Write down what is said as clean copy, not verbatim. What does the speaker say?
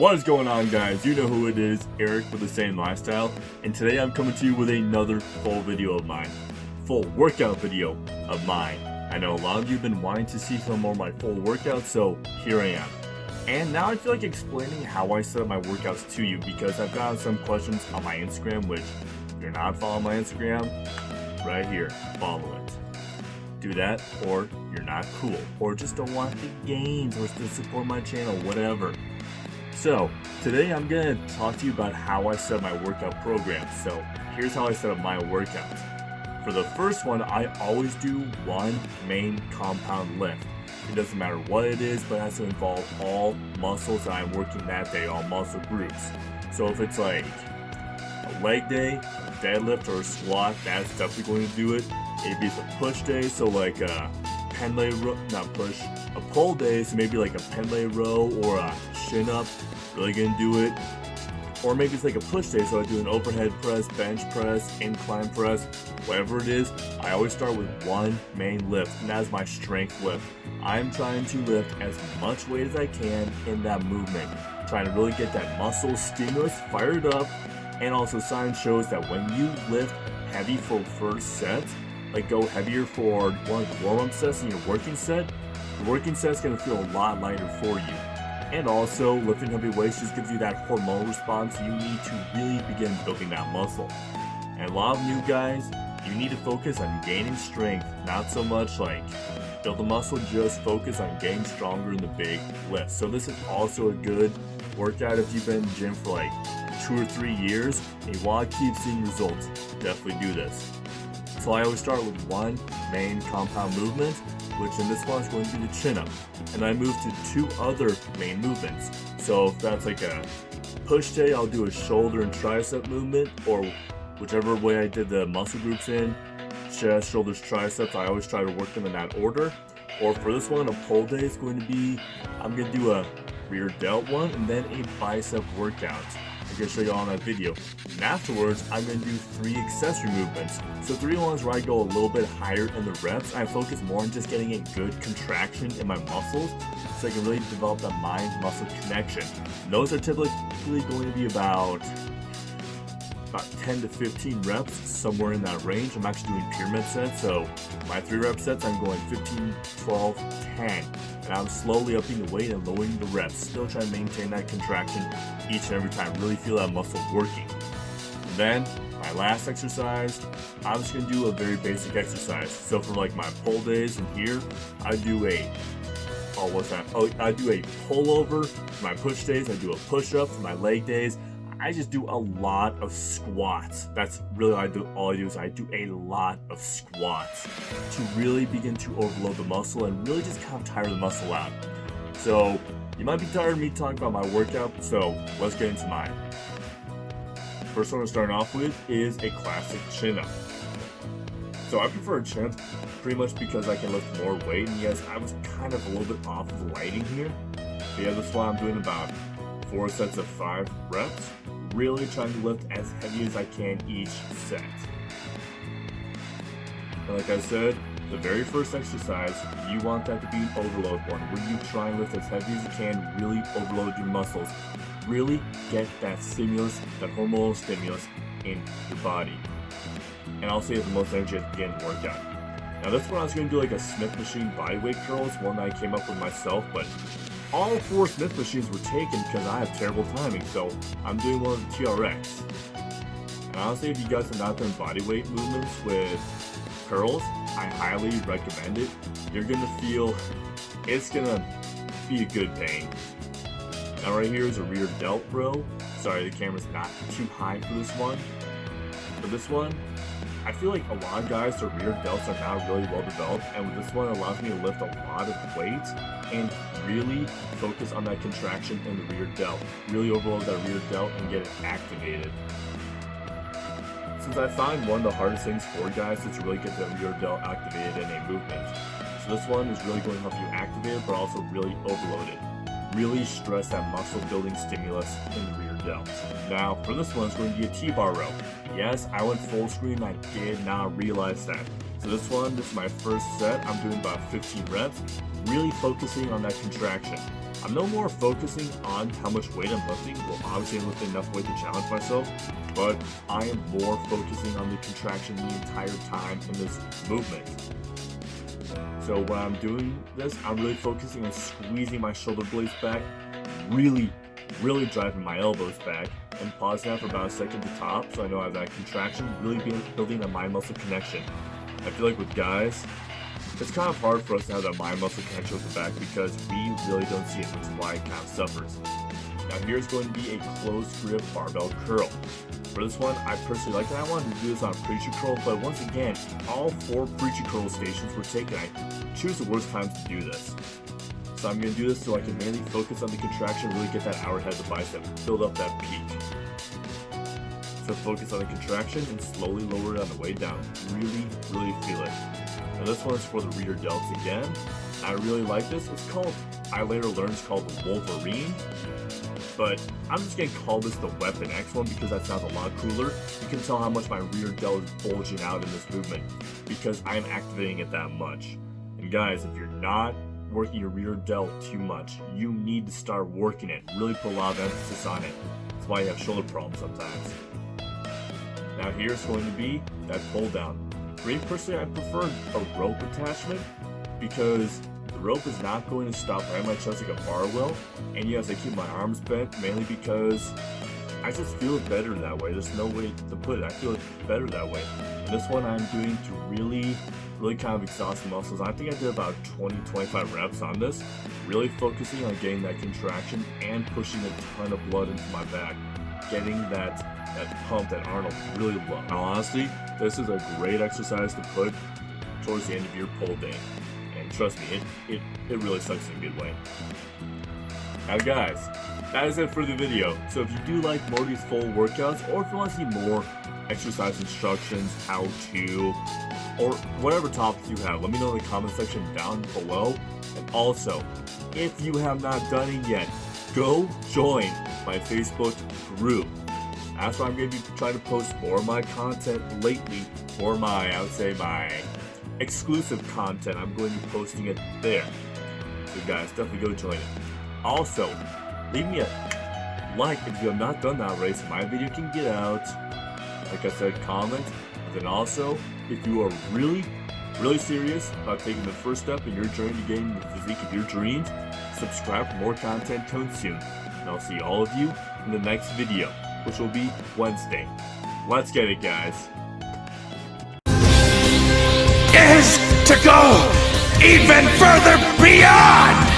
What is going on, guys? You know who it is, Eric with the Saiyan Lifestyle, and today I'm coming to you with another full video of mine. Full workout video of mine. I know a lot of you have been wanting to see some more of my full workouts, so here I am. And now I feel like explaining how I set up my workouts to you because I've gotten some questions on my Instagram, which if you're not following my Instagram, right here, follow it. Do that, or you're not cool, or just don't want the gains, or to support my channel, whatever. So, today I'm going to talk to you about how I set up my workout program. So, here's how I set up my workouts. For the first one, I always do one main compound lift. It doesn't matter what it is, but it has to involve all muscles that I'm working that day, all muscle groups. So if it's like a leg day, a deadlift, or a squat, that's definitely going to do it. Maybe it's a push day, so like a pendlay row, not push, a pull day, so maybe like a pendlay row or a chin up, really gonna do it. Or maybe it's like a push day, so I do an overhead press, bench press, incline press, whatever it is. I always start with one main lift, and that is my strength lift. I'm trying to lift as much weight as I can in that movement, trying to really get that muscle stimulus fired up. And also science shows that when you lift heavy for first set, like go heavier for one of the warm-up sets in your working set, the working set's gonna feel a lot lighter for you. And also, lifting heavy weights just gives you that hormonal response you need to really begin building that muscle. And a lot of new guys, you need to focus on gaining strength, not so much like build the muscle, just focus on getting stronger in the big lifts. So this is also a good workout if you've been in the gym for like 2 or 3 years and you want to keep seeing results. Definitely do this. So I always start with one main compound movement, which in this one is going to be the chin up. And I move to 2 other main movements. So if that's like a push day, I'll do a shoulder and tricep movement, or whichever way I did the muscle groups in, chest, shoulders, triceps, I always try to work them in that order. Or for this one, a pull day is going to be, I'm going to do a rear delt one and then a bicep workout. I'm going to show you all in that video. And afterwards, I'm going to do 3 accessory movements. So 3 ones where I go a little bit higher in the reps. I focus more on just getting a good contraction in my muscles so I can really develop that mind-muscle connection. And those are typically going to be about 10 to 15 reps, somewhere in that range. I'm actually doing pyramid sets, so my 3 rep sets, I'm going 15, 12, 10. And I'm slowly upping the weight and lowering the reps, still trying to maintain that contraction each and every time, really feel that muscle working. And then, my last exercise, I'm just going to do a very basic exercise. So for like my pull days in here, I do a, I do a pull over. For my push days, I do a push up. For my leg days, I just do a lot of squats. That's really all I do is I do a lot of squats to really begin to overload the muscle and really just kind of tire the muscle out. So you might be tired of me talking about my workout, so let's get into mine. First one I'm starting off with is a classic chin up. So I prefer a chin up pretty much because I can lift more weight, and yes, I was kind of a little bit off of the lighting here. But yeah, that's why I'm doing about 4 sets of 5 reps, really trying to lift as heavy as I can each set. And like I said, the very first exercise, you want that to be an overload one, where you try and lift as heavy as you can, really overload your muscles, really get that stimulus, that hormonal stimulus in your body. And also you have the most energy at the beginning of the workout. Now this one I was going to do like a Smith machine bodyweight curls, one that I came up with myself, but all 4 Smith machines were taken because I have terrible timing, so I'm doing one of the TRX. And honestly, if you guys have not done bodyweight movements with curls, I highly recommend it. You're gonna feel, it's gonna be a good pain. Now right here is a rear delt row. Sorry, the camera's not too high for this one. For this one, I feel like a lot of guys, their rear delts are not really well developed, and with this one it allows me to lift a lot of weight and really focus on that contraction in the rear delt. Really overload that rear delt and get it activated. Since I find one of the hardest things for guys is to really get the rear delt activated in a movement. So this one is really going to help you activate it, but also really overload it. Really stress that muscle building stimulus in the rear delt. Now for this one, it's going to be a T-bar row. Yes, I went full screen, I did not realize that. So this one, this is my first set. I'm doing about 15 reps, really focusing on that contraction. I'm no more focusing on how much weight I'm lifting. Well, obviously I'm lifting enough weight to challenge myself, but I am more focusing on the contraction the entire time in this movement. So when I'm doing this, I'm really focusing on squeezing my shoulder blades back, really driving my elbows back, and pausing out for about a second to top, so I know I have that contraction, really building that mind muscle connection. I feel like with guys, it's kind of hard for us to have that mind muscle connection with the back because we really don't see it, which is why it kind of suffers. Now here's going to be a closed grip barbell curl. For this one, I personally like that. I wanted to do this on a preacher curl, but once again, all 4 preacher curl stations were taken. I choose the worst times to do this. So I'm going to do this so I can mainly focus on the contraction, really get that hour head of the bicep, build up that peak. So focus on the contraction and slowly lower it on the way down. Really feel it. Now this one is for the rear delts again. I really like this. It's called, I later learned it's called the Wolverine. But I'm just going to call this the Weapon X one because that sounds a lot cooler. You can tell how much my rear delt is bulging out in this movement because I'm activating it that much. And guys, if you're not working your rear delt too much, you need to start working it. Really put a lot of emphasis on it. That's why you have shoulder problems sometimes. Now here's going to be that pull down. For me personally, I prefer a rope attachment because the rope is not going to stop right my chest like a bar will, and yes, I keep my arms bent mainly because I just feel it better that way. There's no way to put it. I feel it better that way. And this one I'm doing to really kind of exhaust the muscles. I think I did about 20-25 reps on this, really focusing on getting that contraction and pushing a ton of blood into my back, getting that pump that Arnold really loved. Now honestly, this is a great exercise to put towards the end of your pull day. And trust me, it really sucks in a good way. Now guys, that is it for the video. So if you do like more of these full workouts, or if you want to see more exercise instructions, how to, or whatever topics you have, let me know in the comment section down below. And also, if you have not done it yet, go join my Facebook group. That's why I'm going to be trying to post more of my content lately, or I would say my exclusive content. I'm going to be posting it there. So guys, definitely go join it. Also, leave me a like if you have not done that already so my video can get out. Like I said, comment. And then also, if you are really serious about taking the first step in your journey to getting the physique of your dreams, subscribe for more content coming soon. And I'll see all of you in the next video, which will be Wednesday. Let's get it, guys. Is to go even further beyond